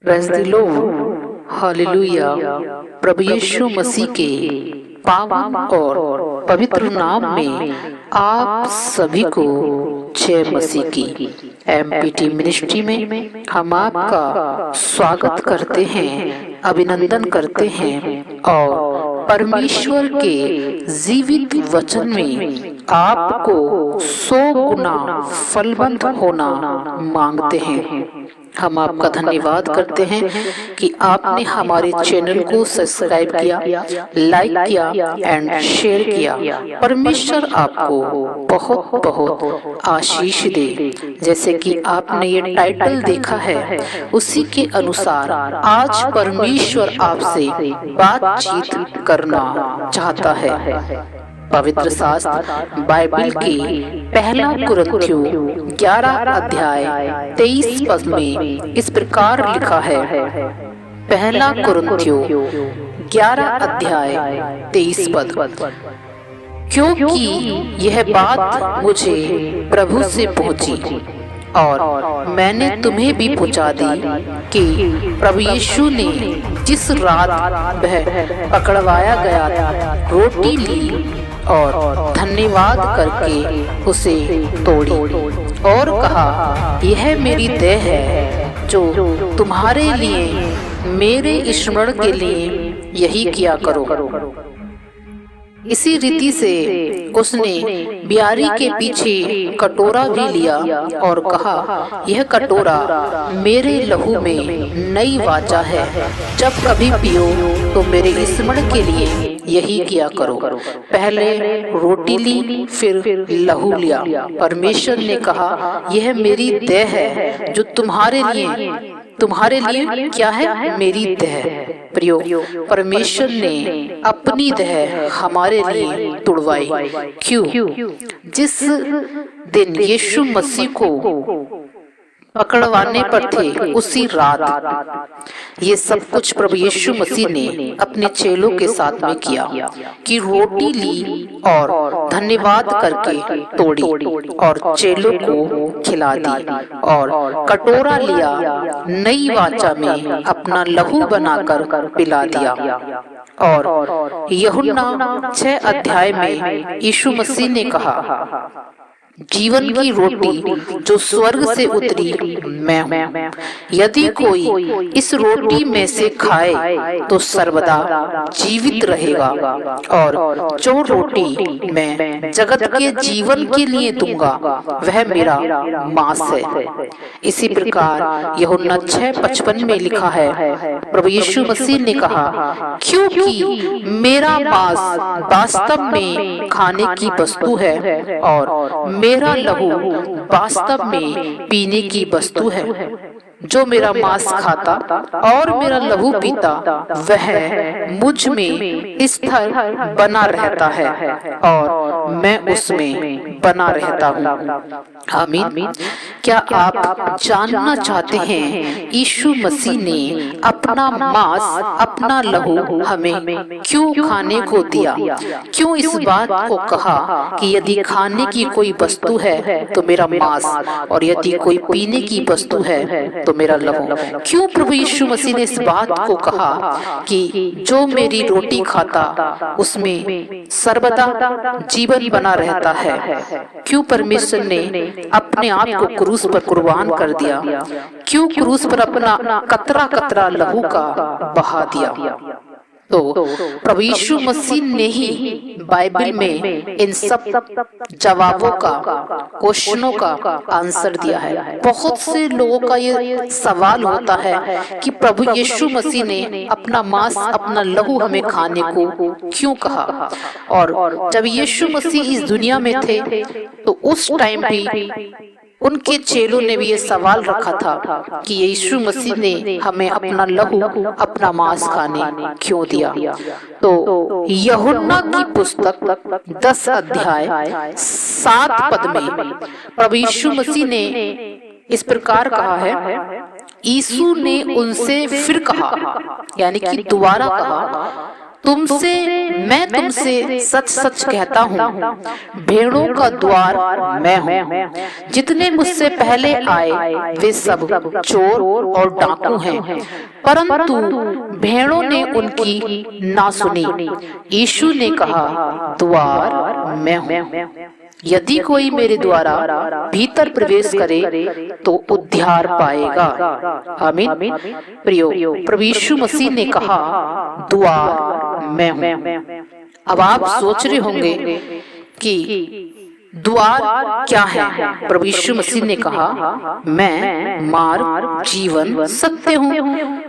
Praise the Lord, hallelujah. प्रभु यीशु मसीह के पावन और पवित्र नाम में आप सभी को जय मसीह की। एमपीटी मिनिस्ट्री में हम आपका स्वागत करते हैं, अभिनंदन करते हैं और परमेश्वर के जीवित वचन में आपको 100 गुना फलवंत होना मांगते हैं। हम आपका धन्यवाद करते हैं कि आपने हमारे चैनल को सब्सक्राइब किया, लाइक किया एंड शेयर किया। परमेश्वर आपको बहुत बहुत आशीष दे। जैसे कि आपने ये टाइटल देखा है, उसी के अनुसार आज परमेश्वर आपसे बातचीत करना चाहता है। पवित्र शास्त्र बाइबल के पहला कुरिन्थियों 11 अध्याय 23 पद में इस प्रकार लिखा है। पहला कुरिन्थियों 11 अध्याय 23 पद, क्योंकि यह बात मुझे प्रभु से पहुंची और मैंने तुम्हें भी पहुंचा दी कि प्रभु यीशु ने जिस रात वह पकड़वाया गया था, रोटी ली और धन्यवाद करके उसे तोड़ी और कहा, यह मेरी देह है जो तुम्हारे लिए, मेरे स्मरण के लिए यही किया करो। इसी रीति से उसने ब्यारी के पीछे कटोरा भी लिया और कहा, यह कटोरा मेरे लहू में नई वाचा है, जब कभी पियो तो मेरे स्मरण के लिए यही किया करो। पहले रोटी ली, फिर लहू लिया। परमेश्वर ने कहा, यह मेरी देह है जो तुम्हारे लिए क्या है? मेरी देह। प्रियो, परमेश्वर ने अपनी देह हमारे लिए तुड़वाई। क्यों? जिस दिन यीशु मसीह को पकड़वाने पर थे, उसी रात ये सब कुछ प्रभु यीशु मसीह ने अपने चेलों के साथ में किया कि रोटी ली और धन्यवाद करके तोड़ी और चेलों को खिला दी और कटोरा लिया, नई वाचा में अपना लहू बनाकर पिला दिया। और यूहन्ना 6 अध्याय में यीशु मसीह ने कहा, जीवन की रोटी जो स्वर्ग से उतरी मैं हूँ। यदि कोई इस रोटी में से खाए तो सर्वदा जीवित रहेगा, और जो रोटी मैं जगत के जीवन के लिए दूंगा वह मेरा मांस है। इसी प्रकार यूहन्ना 6:55 में लिखा है, प्रभु यीशु मसीह ने कहा, क्योंकि मेरा मांस वास्तव में खाने की वस्तु है और मेरा लहू वास्तव में पीने की वस्तु है। जो मेरा मांस खाता और मेरा लहू पीता, वह मुझ में स्थिर बना रहता है और मैं उसमें बना रहता हूँ। आमीन। क्या आप जानना चाहते हैं यीशु मसीह ने अपना मांस, अपना लहू हमें क्यों खाने को दिया? क्यों इस बात को कहा कि यदि खाने की कोई वस्तु है तो मेरा मांस, और यदि कोई पीने की वस्तु है तो मेरा लहू? क्यों प्रभु यीशु मसीह ने इस बात को कहा कि जो मेरी रोटी खाता उसमें सर्वदा जीवन बना रहता है? क्यों परमेश्वर ने अपने आप को क्रूस पर कुर्बान कर दिया? क्यों क्रूस पर अपना कतरा कतरा लहू का बहा दिया? तो प्रभु यीशु मसीह ने ही बाइबल में इन सब जवाबों का, क्वेश्चनों का आंसर दिया है। बहुत से लोगों का ये सवाल होता है कि प्रभु यीशु मसीह ने अपना मांस, अपना लहू हमें खाने को क्यों कहा? और जब यीशु मसीह इस दुनिया में थे तो उस टाइम भी उनके चेलों ने भी ये सवाल रखा था कि यीशु मसीह ने हमें अपना लहू, अपना मांस खाने क्यों दिया? तो यूहन्ना की पुस्तक 10 अध्याय 7 पद में प्रभु यीशु मसीह ने इस प्रकार कहा है, यीशु ने उनसे फिर कहा, यानी कि दोबारा कहा, मैं तुमसे सच सच कहता हूँ, भेड़ों का द्वार मैं हूँ। जितने मुझसे पहले आए वे सब चोर और डाकू हैं, परंतु भेड़ों ने उनकी ना सुनी। यीशु ने कहा, द्वार मैं हूँ। यदि कोई मेरे द्वारा भीतर प्रवेश करे तो उद्धार पाएगा। आमीन। प्रियो, प्रभु यीशु मसीह ने कहा, द्वार मैं हूँ। अब आप सोच रहे होंगे कि द्वार क्या है। प्रभु यीशु मसीह ने कहा, मैं मार्ग, जीवन, सत्य हूँ।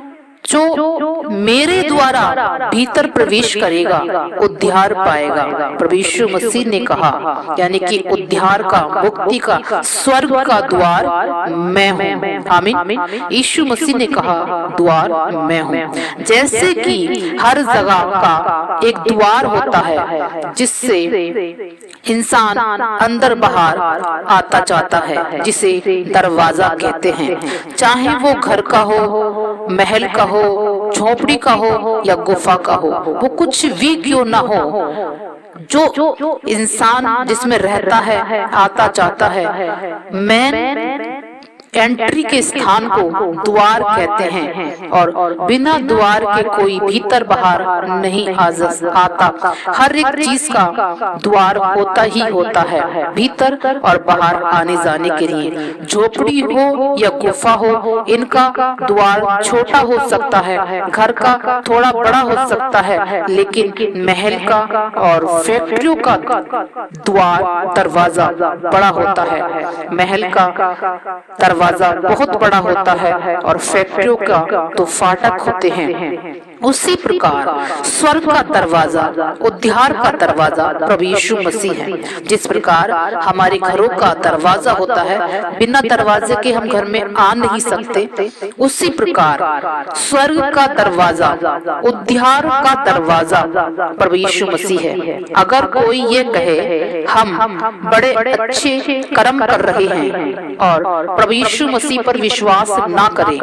जो मेरे द्वारा भीतर प्रवेश करेगा उद्धार पाएगा। प्रभु यीशु मसीह ने कहा, यानी कि उद्धार का, मुक्ति का, स्वर्ग का द्वार मैं हूँ। आमीन। यीशु मसीह ने कहा, द्वार मैं हूँ। जैसे कि हर जगह का एक द्वार होता है जिससे इंसान अंदर बाहर आता जाता है, जिसे दरवाजा कहते हैं। चाहे वो घर का हो, महल का हो, झोपड़ी का हो या गुफा का हो, वो कुछ भी क्यों ना हो, जो इंसान जिसमें रहता है, आता जाता है, मेन एंट्री के स्थान को द्वार कहते हैं। और बिना द्वार के कोई भीतर बाहर नहीं आता। हर एक चीज का द्वार होता ही होता है, भीतर और बाहर आने जाने के लिए। झोपड़ी हो या गुफा हो, इनका द्वार छोटा हो सकता है, घर का थोड़ा बड़ा हो सकता है, लेकिन महल का और फैक्ट्रियों का द्वार, दरवाजा बड़ा होता है। महल का दरवाजा बहुत बड़ा होता है और फैक्ट्रियों का तो फाटक होते हैं। उसी प्रकार स्वर्ग का दरवाजा, उद्धार का दरवाजा प्रभु यीशु मसीह है। जिस प्रकार हमारे घरों का दरवाजा होता है, बिना दरवाजे के हम घर में आ नहीं सकते, उसी प्रकार स्वर्ग का दरवाजा, उद्धार का दरवाजा प्रभु यीशु मसीह है। अगर कोई ये कहे हम बड़े अच्छे कर्म कर रहे हैं और प्रभु यीशु मसीह पर विश्वास ना करे,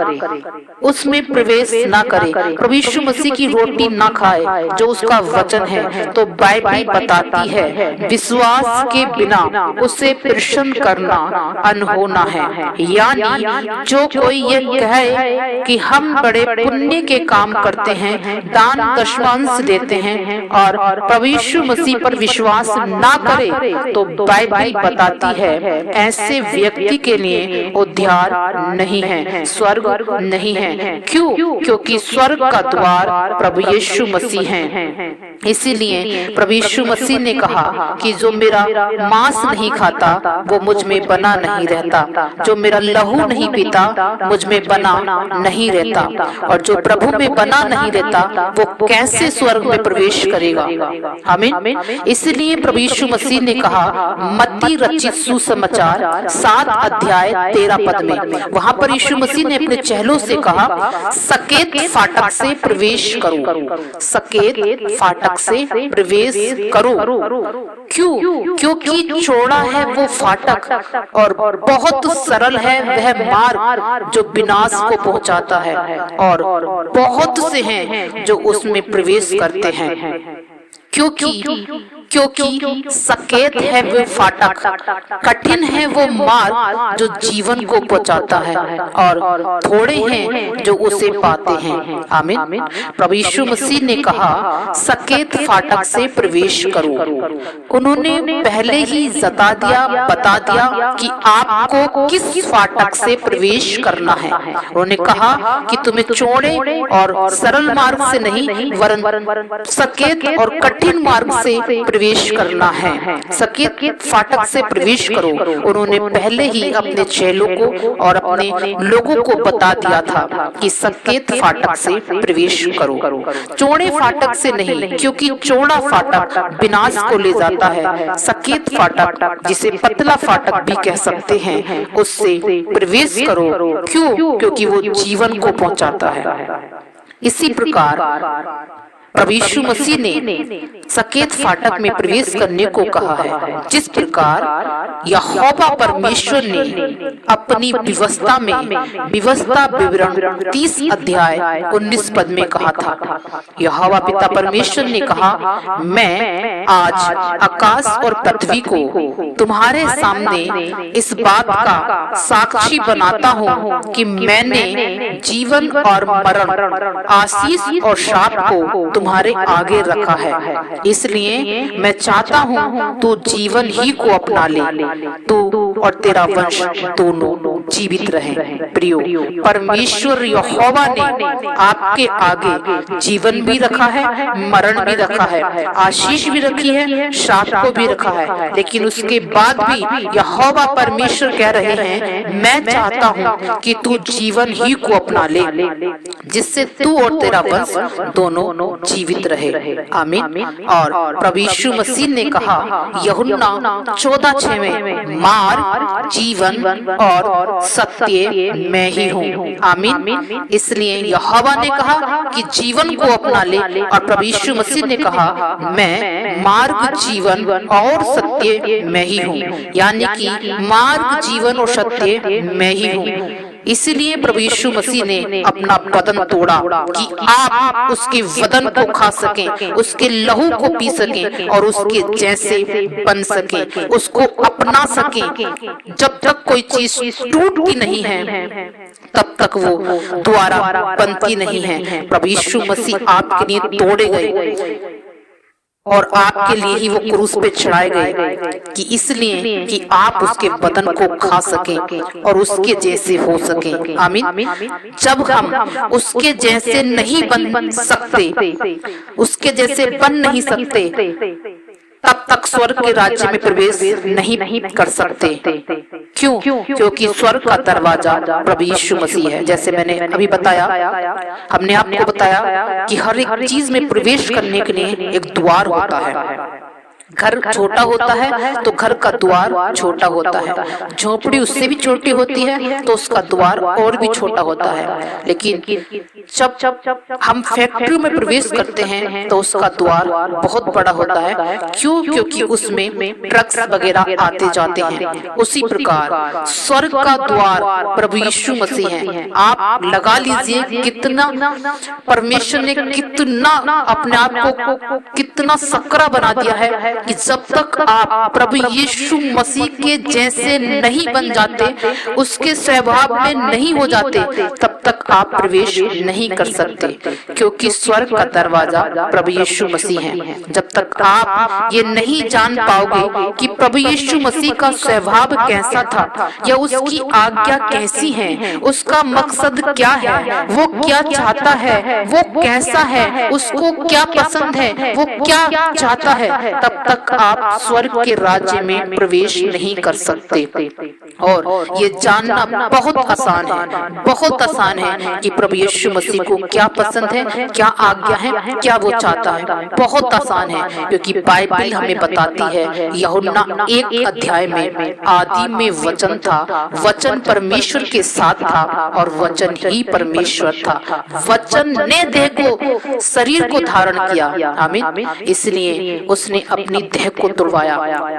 उसमें प्रवेश ना करे, प्रभु यीशु मसीह की रोटी ना खाए जो उसका वचन है, तो बाइबल बताती है विश्वास के बिना उसे प्रसन्न करना अनहोना है। यानी जो कोई ये कहे कि हम बड़े पुण्य के काम करते हैं, दान दशमांश देते हैं और प्रभु यीशु मसीह पर विश्वास ना करे, तो बाइबल बताती है ऐसे व्यक्ति के लिए उद्धार नहीं है, स्वर्ग नहीं है। क्यों? क्योंकि स्वर्ग का द्वार प्रभु यीशु मसीह है। इसीलिए प्रभु यीशु मसीह ने कहा कि जो मेरा मांस नहीं खाता वो मुझ में बना नहीं रहता, जो मेरा लहू नहीं पीता मुझ में बना नहीं रहता, और जो प्रभु में बना नहीं रहता वो कैसे स्वर्ग में प्रवेश करेगा। आमीन। इसलिए प्रभु यीशु मसीह ने कहा, मत्ती रचित सुसमाचार 7 अध्याय 13 पद में, वहां पर यीशु मसीह ने अपने चेलों से कहा, सकेत फाटक से प्रवेश करो, सकेत फाटक से प्रवेश करो। क्यों? क्योंकि चौड़ा है वो फाटक और बहुत सरल है वह मार्ग जो विनाश को पहुंचाता है, और बहुत से हैं जो उसमें प्रवेश करते हैं। क्योंकि सकेत है वो फाटक, कठिन है वो मार्ग जो जीवन को पहुंचाता है, और थोड़े हैं जो उसे पाते हैं। आमीन। प्रभु यीशु मसीह ने कहा, सकेत फाटक से प्रवेश करो। उन्होंने पहले ही बता दिया कि आपको किस फाटक से प्रवेश करना है। उन्होंने कहा कि तुम्हें चौड़े और सरल मार्ग से नहीं, वरन सकेत और कठिन मार्ग से प्रवेश करना है। सकेत फाटक से प्रवेश करो। उन्होंने पहले ही अपने चेलों को और अपने लोगों को बता दिया था कि सकेत फाटक से प्रवेश करो, चौड़े फाटक से नहीं, क्योंकि चौड़ा फाटक विनाश को ले जाता है। सकेत फाटक, जिसे पतला फाटक भी कह सकते हैं, उससे प्रवेश करो। क्यों? क्योंकि वो जीवन को पहुंचाता है। इसी प्रकार प्रभु यीशु मसीह ने सकेत फाटक में प्रवेश करने को कहा है। जिस प्रकार यहोवा परमेश्वर ने अपनी व्यवस्था में व्यवस्था विवरण 30 अध्याय 19 पद में कहा था, यहोवा पिता परमेश्वर ने कहा, मैं आज आकाश और पृथ्वी को तुम्हारे सामने इस बात का साक्षी बनाता हूँ कि मैंने जीवन और मरण, आशीष और शाप को तुम्हारे आगे रखा है। इसलिए मैं चाहता हूँ तू जीवन ही को अपना ले, तू और तेरा वंश दोनों जीवित रहे। प्रियो, परमेश्वर यहोवा ने आपके आगे जीवन भी रखा है, मरण भी रखा है, आशीष भी रखी है, शाप को भी रखा है। लेकिन उसके बाद भी यहोवा परमेश्वर कह रहे हैं, मैं चाहता हूँ कि तू जीवन ही को अपना ले, जिससे तू और तेरा वंश दोनों जीवित रहे। आमीन। और प्रभु यीशु मसीह ने कहा यूहन्ना 14:6 में, मार्ग, जीवन और सत्य मैं ही हूँ। आमीन। इसलिए यहोवा ने कहा कि जीवन को अपना ले, और प्रभु यीशु मसीह ने कहा, मैं मार्ग, जीवन और सत्य मैं ही हूँ। यानी कि मार्ग, जीवन और सत्य मैं ही हूँ। इसलिए प्रभु यीशु मसीह ने अपना बदन तोड़ा कि आप उसके वदन को खा सकें, उसके लहू को पी सकें और उसके जैसे बन सकें, उसको अपना सकें। जब तक कोई चीज टूटती नहीं है तब तक वो दोबारा बनती नहीं है। प्रभु यीशु मसीह आपके लिए तोड़े गए और आपके लिए ही वो क्रूस पे चढ़ाए गए, कि इसलिए कि आप उसके बदन को खा सकें और उसके जैसे हो सकें। आमीन। जब हम उसके जैसे नहीं बन सकते, उसके जैसे बन नहीं सकते, तब तक स्वर्ग के राज्य में प्रवेश नहीं कर सकते। क्यों? क्योंकि स्वर्ग का दरवाजा प्रभु यीशु मसीह है। जैसे मैंने अभी बताया, हमने आपको बताया कि हर एक चीज में प्रवेश करने के लिए एक द्वार होता है। घर छोटा होता है तो घर का द्वार छोटा होता है, झोपड़ी उससे भी छोटी होती है तो उसका द्वार और भी छोटा होता है। लेकिन जब हम फैक्ट्री में प्रवेश करते हैं तो उसका द्वार बहुत बड़ा होता है। क्यों? क्योंकि उसमें ट्रक्स वगैरह आते जाते हैं। उसी प्रकार स्वर्ग का द्वार प्रभु यीशु मसीह है। आप लगा लीजिए कितना परमेश्वर ने कितना अपने आप को कितना सकरा बना दिया है कि जब तक आप प्रभु यीशु मसीह के जैसे नहीं बन जाते, उसके स्वभाव में नहीं हो जाते, तब तक आप प्रवेश नहीं कर सकते। क्योंकि स्वर्ग का दरवाजा प्रभु यीशु मसीह है। जब तक आप ये नहीं जान पाओगे कि प्रभु यीशु मसीह का स्वभाव कैसा था या उसकी आज्ञा कैसी है, उसका मकसद क्या है, वो क्या चाहता है, वो कैसा है, उसको क्या पसंद है, वो क्या चाहता है, तब तक आप स्वर्ग के राज्य में प्रवेश नहीं कर सकते। और ये जानना बहुत आसान है, बहुत आसान है कि प्रभु यीशु मसीह को क्या पसंद है, क्या आज्ञा है, क्या वो चाहता है। बहुत आसान है, क्योंकि बाइबल हमें बताती है यूहन्ना 1 अध्याय में, आदि में वचन था, वचन परमेश्वर के साथ था और वचन ही परमेश्वर था। वचन ने देह को, शरीर को धारण किया। आमीन। इसलिए उसने अपनी देह को तुड़वाया,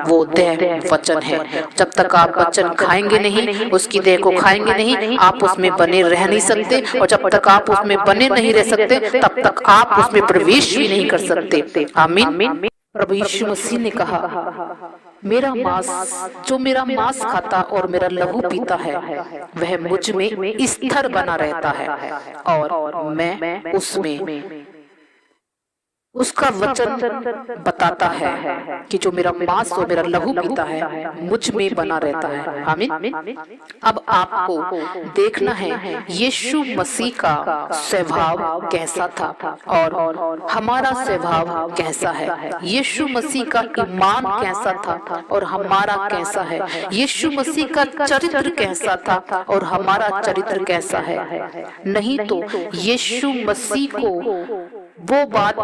वो देह वचन है। जब तक आप वचन खाएंगे नहीं, उसकी देह को खाएंगे नहीं, आप उसमें बने रह नहीं सकते। और जब तक आप उसमें बने नहीं रह सकते, तब तक आप उसमें प्रवेश भी नहीं कर सकते। आमीन। प्रभु यीशु मसीह ने कहा, मेरा मांस, जो मेरा मांस खाता और मेरा लहू पीता है, वह मुझ में स्थिर बना रहता है और मैं उसमें। उसका वचन बताता है कि जो मेरा मांस और मेरा लहू पीता है, मुझ में बना रहता है। आमीन। अब आपको देखना है यीशु मसीह का स्वभाव कैसा था और हमारा स्वभाव कैसा है। यीशु मसीह का ईमान कैसा था और हमारा कैसा है। यीशु मसीह का चरित्र कैसा था और हमारा चरित्र कैसा है। नहीं तो यीशु मसीह को वो बात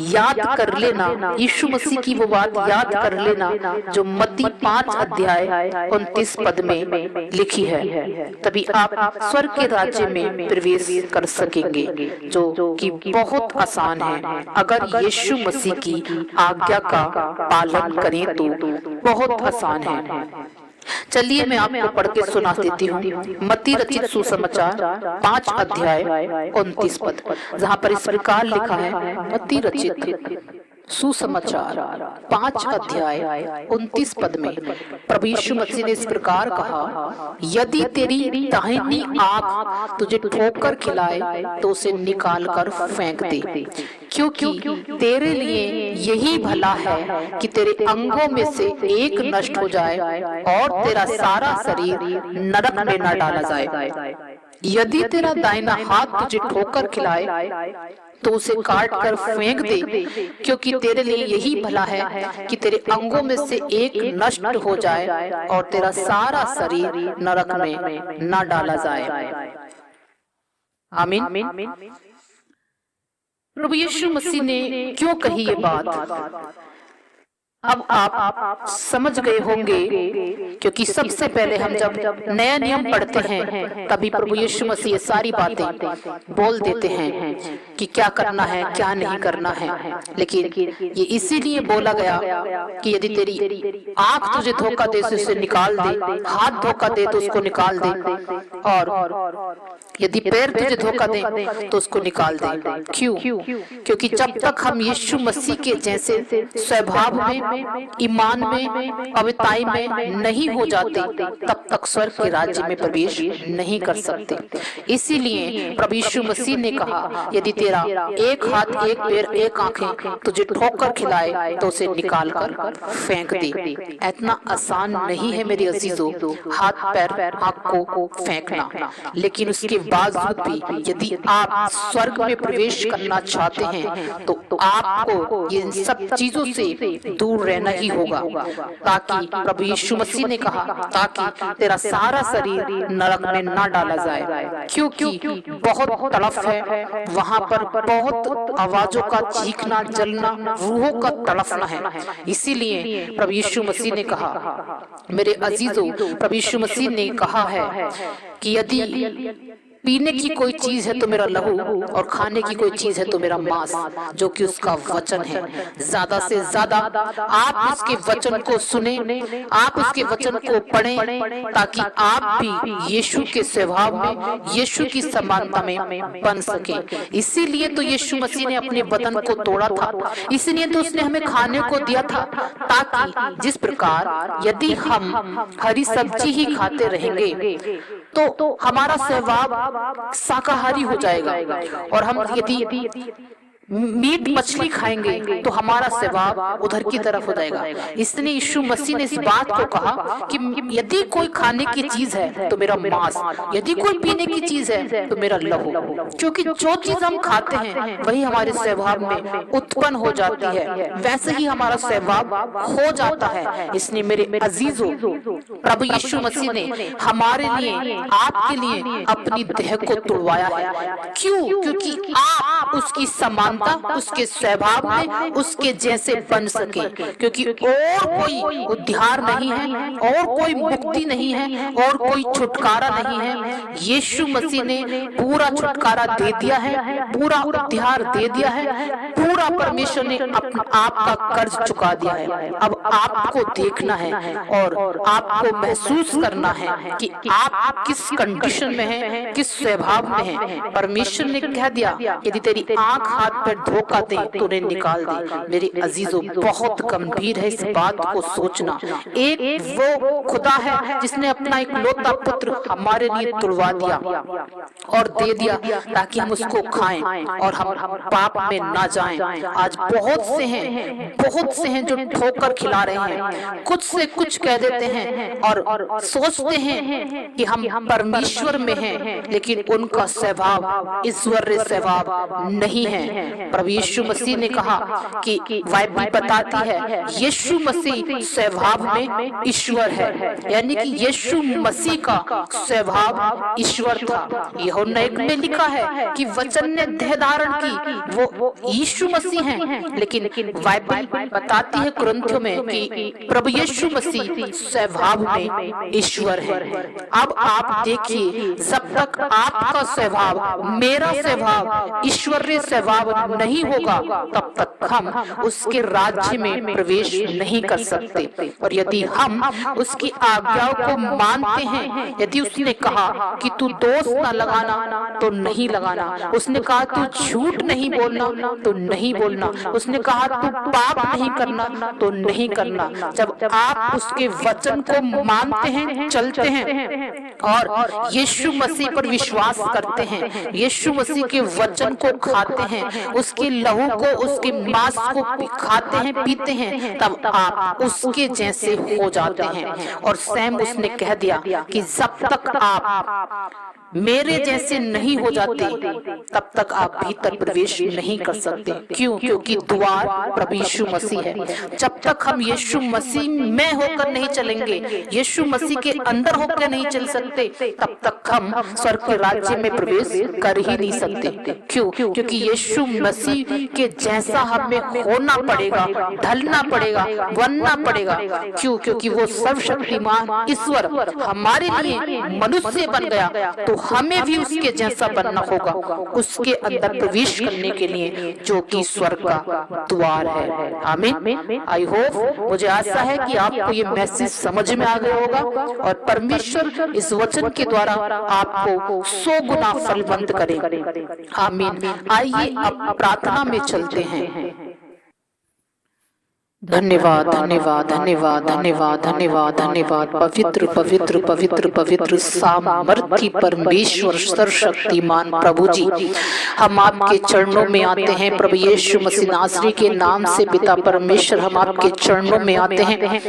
याद कर लेना, यीशु मसीह की वो बात याद कर लेना जो मत्ती 5 अध्याय 29 पद में लिखी है। तभी आप स्वर्ग के राज्य में प्रवेश कर सकेंगे, जो कि बहुत आसान है। अगर यीशु मसीह की आज्ञा का पालन करें तो बहुत आसान है। चलिए मैं आपको पढ़ के सुना देती हूँ। मत्ती रचित सुसमाचार 5 अध्याय 29 पद, जहाँ पर इस प्रकार लिखा है। मत्ती रचित सुसमाचार 5 अध्याय 29 पद में प्रभु यीशु मसीह ने इस प्रकार कहा, यदि तेरी दाहिनी आंख तुझे ठोकर खिलाए तो उसे निकाल कर फेंक दे, क्योंकि तेरे लिए यही भला है कि तेरे अंगों में से एक नष्ट हो जाए और तेरा सारा शरीर नरक में न डाला जाए। यदि तेरा दाहिना हाथ तुझे ठोकर खिलाए तो उसे काट कर फेंक दे, क्योंकि तेरे लिए यही भला है कि तेरे अंगों में से एक नष्ट हो जाए और तेरा सारा शरीर नरक में न डाला जाए। आमीन। प्रभु यीशु मसीह ने क्यों कही ये बात, अब आप समझ गए होंगे, क्योंकि सबसे पहले हम जब नया नियम पढ़ते हैं तभी प्रभु यीशु मसीह ये सारी बातें बोल देते हैं कि क्या करना है क्या नहीं करना है। लेकिन ये इसीलिए बोला गया कि यदि तेरी आंख तुझे धोखा दे तो उसे निकाल दे, हाथ धोखा दे तो उसको निकाल दे, और यदि पैर तुझे धोखा दे तो उसको निकाल दे। क्यों? क्योंकि जब तक हम यीशु मसीह के जैसे स्वभाव में, ईमान में, पवित्रता में नहीं हो जाते तब तक स्वर्ग के राज्य में प्रवेश नहीं कर सकते। इसीलिए प्रभु यीशु मसीह ने कहा, यदि तेरा एक हाथ, एक पैर, एक आंखें तुझे ठोकर खिलाए तो उसे निकाल कर फेंक दे। इतना आसान नहीं है मेरे अजीजों हाथ पैर आंख को फेंकना, लेकिन उसके बावजूद भी यदि आप स्वर्ग में प्रवेश करना चाहते हैं तो आपको इन सब चीजों से दूर रहना ही होगा, ताकि प्रभु यीशु मसीह ने कहा ताकि तेरा सारा शरीर नरक में ना डाला जाए। क्योंकि बहुत तड़फ है वहाँ पर, बहुत आवाजों का चीखना, जलना, रूहों का तड़फना है। इसीलिए प्रभु यीशु मसीह ने कहा, मेरे अजीजों, प्रभु यीशु मसीह ने कहा है कि यदि पीने की कोई चीज है तो मेरा लहू, और खाने की कोई चीज है तो मेरा मांस, जो कि उसका वचन है। ज्यादा से ज्यादा आप उसके वचन को सुने, आप उसके वचन को पढ़ें, ताकि आप भी यीशु के स्वभाव में, यीशु की समानता में बन सके। इसीलिए तो यीशु मसीह ने अपने बदन को तोड़ा था, इसलिए तो उसने हमें खाने को दिया था, ताकि जिस प्रकार यदि हम हरी सब्जी ही खाते रहेंगे तो हमारा स्वभाव शाकाहारी हो जाएगा, और हम यदि मीट मछली खाएंगे तो हमारा स्वभाव उधर की तरफ हो जाएगा। इसलिए यीशु मसीह ने इस बात को कहा कि यदि कोई खाने की चीज है तो मेरा मांस, यदि कोई पीने की चीज है तो मेरा लहू, क्योंकि जो चीज हम खाते हैं वही हमारे स्वभाव में उत्पन्न हो जाती है, वैसे ही हमारा स्वभाव हो जाता है। इसलिए मेरे अजीजों, प्रभु यीशु मसीह ने हमारे लिए, आपके लिए अपनी देह को तोड़वाया है। क्यों? क्योंकि आप उसकी समान उसके स्वभाव में उसके जैसे बन सके, क्योंकि और कोई उद्धार नहीं है, और कोई मुक्ति नहीं है, और कोई छुटकारा नहीं है। यीशु मसीह ने पूरा छुटकारा दे दिया है, पूरा उद्धार दे दिया है, पूरा परमेश्वर ने आपका कर्ज चुका दिया है। अब आपको देखना है और आपको महसूस करना है कि आप किस कंडीशन में हैं, किस स्वभाव में हैं। परमेश्वर ने कह दिया, यदि तेरी आंख हाथ पर धोखा दे तो उन्हें निकाल दे। मेरे अजीजों, बहुत गंभीर है इस बात को सोचना। एक वो खुदा है जिसने अपना एक लौता पुत्र हमारे लिए तुड़वा दिया और दे दिया ताकि हम उसको खाएं और हम पाप में ना जाएं। आज बहुत से हैं जो ठोकर खिला रहे हैं, कुछ से कुछ कह देते हैं और सोचते हैं कि हम परमेश्वर में हैं, लेकिन उनका स्वभाव ईश्वरीय स्वभाव नहीं है। प्रभु यीशु मसीह ने कहा कि बाइबल बताती है यीशु मसीह स्वभाव में ईश्वर है, यानी कि यीशु मसीह का स्वभाव ईश्वर था। यूहन्ना 1 में लिखा है कि वचन ने देह धारण की, वो यीशु मसीह हैं। लेकिन बाइबल बताती है कुरिन्थियों में कि प्रभु यीशु मसीह स्वभाव में ईश्वर है। अब आप देखिए, जब तक आपका स्वभाव, मेरा स्वभाव ईश्वरीय स्वभाव नहीं होगा, तब तक हम उसके राज्य में प्रवेश नहीं कर सकते। और यदि हम उसकी आज्ञाओं को मानते हैं, यदि उसने कहा कि तू दोष न लगाना तो नहीं लगाना, उसने कहा तू झूठ नहीं बोलना तो नहीं बोलना, उसने कहा तू पाप नहीं करना तो नहीं करना। जब आप उसके वचन को मानते हैं, चलते हैं और यीशु मसीह पर विश्वास करते हैं, यीशु मसीह के वचन को खाते हैं, उसके लहू को, उसके मांस को खाते हैं, पीते हैं, तब आप उसके जैसे हो जाते हैं। और स्वयं उसने कह दिया कि जब तक आप मेरे जैसे नहीं हो जाते, तब तक आप भीतर प्रवेश नहीं कर सकते। क्यों? क्योंकि द्वार प्रभु यीशु मसीह है। जब तक हम यीशु मसीह में होकर नहीं चलेंगे, यीशु मसीह के अंदर होकर नहीं चल सकते, तब तक हम स्वर्ग के राज्य में प्रवेश कर ही नहीं सकते। क्यों? क्योंकि यीशु मसीह के जैसा हमें होना पड़ेगा, ढलना पड़ेगा, बनना पड़ेगा। क्यों? क्योंकि वो सर्वशक्तिमान ईश्वर हमारे लिए मनुष्य बन गया, तो हमें भी उसके जैसा बनना होगा, उसके अंदर प्रवेश करने के लिए, जो कि स्वर्ग का द्वार है। आमीन। आई होप, मुझे आशा है कि आपको ये मैसेज समझ में आ गया होगा और परमेश्वर इस वचन के द्वारा आपको 100 गुना फलवंत करे। आमीन। आइए अब प्रार्थना में चलते हैं। धन्यवाद, धन्यवाद, धन्यवाद, धन्यवाद, धन्यवाद, धन्यवाद। पवित्र पवित्र पवित्र पवित्र सामर्थी परमेश्वर सर्वशक्तिमान प्रभु जी, हम आपके चरणों में आते हैं। प्रभु यीशु मसीह नासरी के नाम से पिता परमेश्वर, हम आपके चरणों में आते हैं।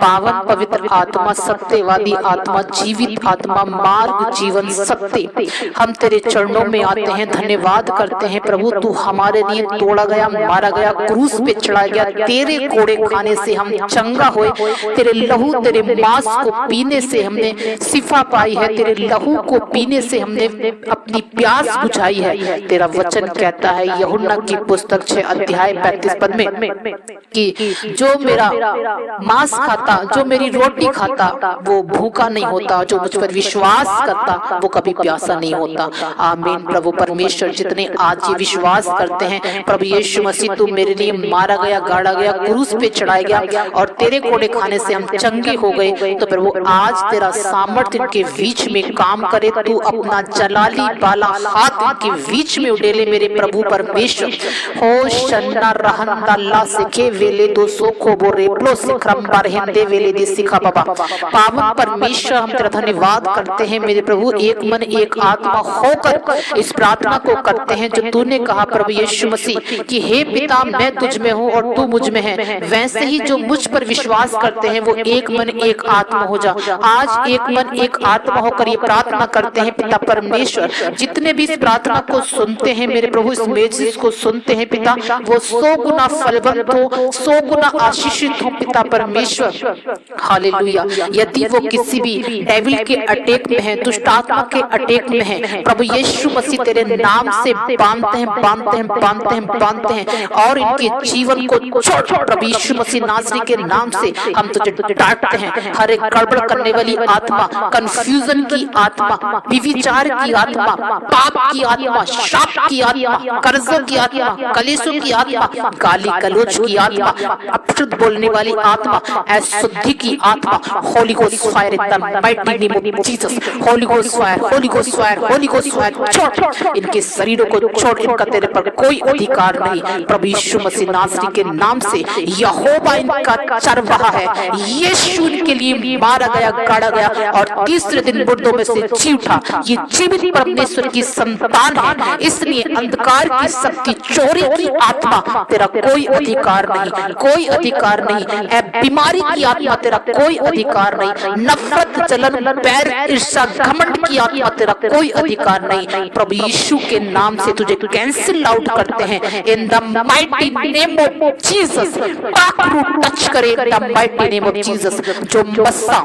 पावन पवित्र आत्मा, सत्यवादी आत्मा, जीवित आत्मा, मार्ग, जीवन, सत्य, हम तेरे चरणों में आते हैं। धन्यवाद करते हैं प्रभु, तू हमारे लिए तोड़ा गया, मारा गया, क्रूस पे चढ़ाया गया। तेरे कोड़े खाने से हम चंगा हुए, तेरे लहू, तेरे मांस को पीने से हमने शिफा पाई है, तेरे लहू को पीने से हमने अपनी प्यास बुझाई है। तेरा वचन कहता है यूहन्ना की पुस्तक 6 अध्याय 35 पद में कि जो मेरा मांस खाता, जो मेरी रोटी खाता, वो भूखा नहीं होता, जो मुझ पर विश्वास करता वो कभी प्यासा नहीं होता। आमीन। प्रभु परमेश्वर, जितने आज ये विश्वास करते हैं प्रभु यीशु मसीह तू मेरे लिए मारा गया, गाड़ा गया, क्रूस पे चढ़ाया गया और तेरे कोड़े खाने से हम चंगे हो गए, तो प्रभु आज तेरा सामर्थ्य इनके बीच में काम करे। तू अपना जलाली वाला हाथ इनके बीच में उड़ेले मेरे प्रभु परमेश्वर। हो शन्ना रहंदा ला सिखे वेले दो सोखो बोरे प्लो सिखरम बारहंदे वेले दे सिखा बाबा। पावन परमेश्वर, हम तेरा धन्यवाद करते हैं मेरे प्रभु, एक मन एक आत्मा होकर इस प्रार्थना को करते हैं जो तूने कहा प्रभु यीशु मसीह कि हे पिता, मैं तुझ में हूँ और तू मुझ में है। वैसे ही जो मुझ पर विश्वास करते हैं वो एक मन एक आत्मा हो जा। आज एक मन एक आत्मा होकर ये प्रार्थना करते हैं पिता परमेश्वर। जितने भी इस प्रार्थना को सुनते हैं मेरे प्रभु, इस मैसेज को सुनते हैं पिता, वो 100 गुना फलवंत हो, 100 गुना आशीषित हो पिता परमेश्वर। हालेलुया। यदि वो किसी भी डेविल के अटैक में है, दुष्ट आत्मा के अटैक में है, प्रभु यीशु मसीह तेरे नाम से बांधते हैं, बांधते हैं, बांधते हैं, बांधते हैं और इनके जीवन को छोड़ प्रभु यीशु मसीह नासरी के नाम से हम तुझे डांटते हैं। हर एक गड़बड़ करने वाली आत्मा, कंफ्यूजन की आत्मा, विविचार की आत्मा, पाप की आत्मा, शाप की आत्मा, कर्जों की आत्मा, कलेशों की आत्मा, गाली गलौज की आत्मा, अपशुद्ध बोलने वाली आत्मा, अशुद्धि की आत्मा, Holi ghost fire in the mighty name of Jesus. Holi ghost fire, Holi ghost fire, Holi ghost fire, छोड़ इनके शरीरों को, छोड़, इनका तेरे पर कोई अधिकार नहीं। प्रभु यीशु मसीह नासरी के नाम से यहोवा इनका चरवाहा है। यीशु इनके लिए मारा गया, गाड़ा गया और तीसरे दिन मुर्दों में से जी उठा। ये जीवित परमेश्वर की संतान है, इसलिए अंधकार की शक्ति, चोरी की आत्मा, तेरा कोई अधिकार नहीं, कोई अधिकार नहीं। बीमारी की आत्मा, तेरा कोई अधिकार नहीं। नफरत, जलन, बैर, ईर्ष्या, घमंड की आत्मा, तेरा कोई अधिकार नहीं। प्रभु यीशु के नाम से तुझे कैंसिल आउट करते हैं in the mighty name of Jesus. Touch करे in the mighty name of Jesus. जो मस्सा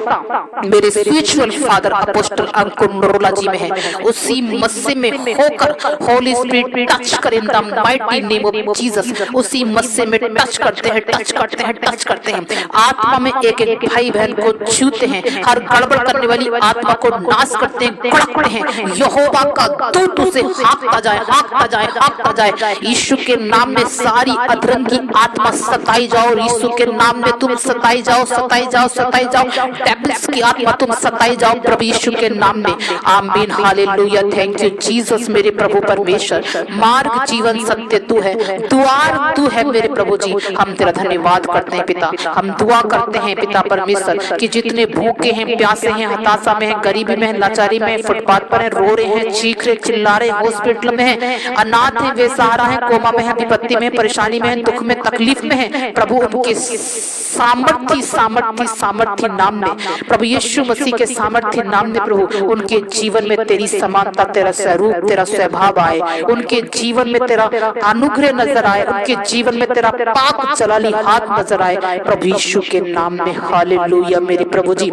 मेरे spiritual father apostle Ankur Narola ji में है, उसी मस्से में होकर होली स्पिरिट टच करे in the mighty name of Jesus. उसी मस्से में टच करते हैं, टच करते हैं, टच करते हैं। आत्मा में एक एक भाई बहन को छूते हैं, हर गड़बड़ करने वाली आत्मा को नाश करते हैं, गड़कते हैं। यहोवा का दूत उसे हाँकता जाए, हाँकता जाए, हाँकता जाए। यीशु के नाम में सारी अधर्म की आत्मा सताई जाओ। यीशु के नाम में तुम सताई जाओ, सताई जाओ, सताई जाओ। डेविल्स की आत्मा तुम सताई जाओ प्रभु यीशु के नाम में। आमीन, हालेलुया। Thank you Jesus. मेरे प्रभु परमेश्वर, मार्ग, जीवन, सत्य तू है, द्वार तू है मेरे प्रभु जी। हम तेरा धन्यवाद करते हैं पिता। हम दुआ करते हैं पिता परमेश्वर कि जितने भूखे हैं, प्यासे हैं, हताशा में हैं, गरीबी में हैं, लाचारी में हैं, फुटपाथ पर हैं, रो रहे हैं, चीख रहे, चिल्ला रहे, हॉस्पिटल में हैं, अनाथ हैं, बेसहारा हैं, कोमा में हैं, विपत्ति में, परेशानी में हैं, दुख में, तकलीफ में हैं, प्रभु उनके सामर्थ्य सामर्थ्य सामर्थ्य नाम में, प्रभु यीशु मसीह के सामर्थ्य नाम में प्रभु उनके जीवन में तेरी समानता, तेरा स्वरूप, तेरा स्वभाव आए। उनके जीवन में तेरा अनुग्रह नजर आए, उनके जीवन में तेरा पाक चलाली हाथ नजर आए प्रभु यीशु के नाम में। हालेलुया। मेरे प्रभु जी,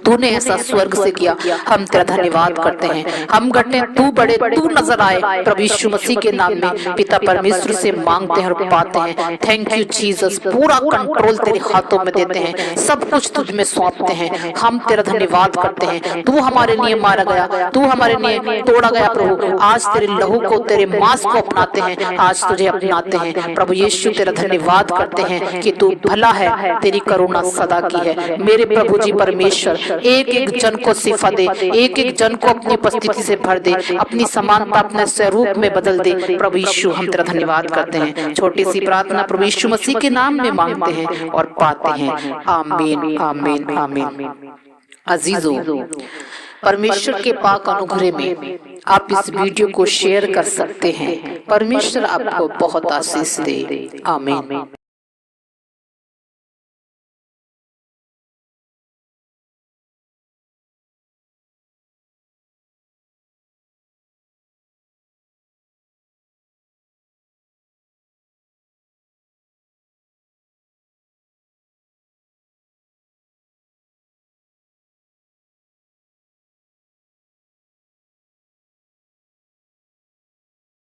तूने ऐसा स्वर्ग से किया, हम तेरा धन्यवाद करते हैं। हम गढ़ते तू बड़े, तू नजर आए प्रभु यीशु मसीह के नाम में। पिता परमेश्वर से मांगते हैं और पाते हैं। Thank you Jesus. पूरा कंट्रोल तेरे हाथों में देते हैं, सब कुछ तुझ में सौंपते हैं। हम तेरा धन्यवाद करते हैं। तू हमारे लिए मारा गया, तू हमारे लिए तोड़ा गया प्रभु। आज तेरे लहू को, तेरे मांस को अपनाते हैं, आज तुझे अपनाते हैं प्रभु यीशु। तेरा धन्यवाद करते हैं कि तू भला है, तेरी करुणा सदा की है। मेरे प्रभु जी परमेश्वर, एक एक जन को शिफा दे, एक एक जन को अपनी उपस्थिति से भर दे, अपनी समानता अपने स्वरूप में बदल दे प्रभु यीशु। हम तेरा धन्यवाद करते हैं। छोटी सी प्रार्थना प्रभु यीशु मसीह के नाम में मांगते हैं और पाते हैं। आमीन, आमीन, आमीन। अजीजों, परमेश्वर के पाक अनुग्रह में आप इस वीडियो को शेयर कर सकते हैं। परमेश्वर आपको बहुत आशीष दे। आमीन।